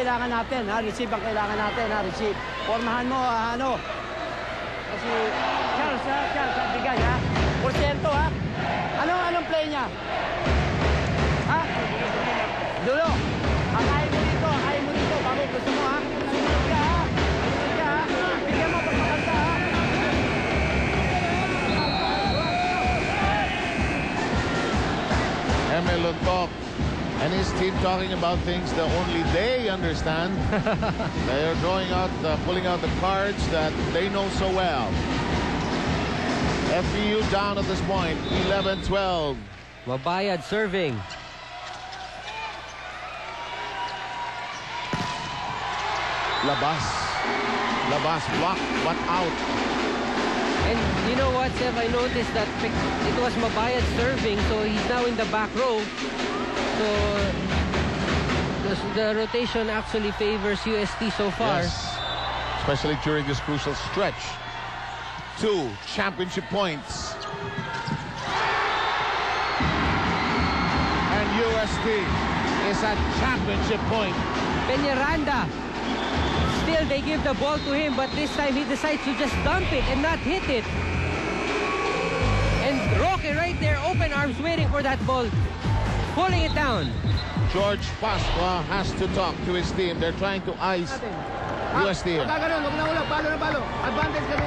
kailangan natin, ha? Receive ang kailangan natin, ha? Receive. Formahan mo, Kasi, Charles, bigay, ha? Porsyento, ha? Anong play niya? Ha? Dulo. Akayin mo dito, bago gusto mo, ha? Sumunod ka, ha? Bigyan mo pagpakanta, ha? Emerlon talk and his team talking about things that only they understand. They are pulling out the cards that they know so well. FPU down at this point, 11-12. Mabayad serving. Labas blocked, but out. And you know what, Seth? I noticed that it was Mabayad serving, so he's now in the back row. So the rotation actually favors UST so far. Yes, especially during this crucial stretch. 2 championship points. And UST is at championship point. Peñaranda. Still, they give the ball to him, but this time he decides to just dump it and not hit it. And Roque right there, open arms, waiting for that ball, pulling it down. George Pasqua has to talk to his team. They're trying to ice UST. Advantage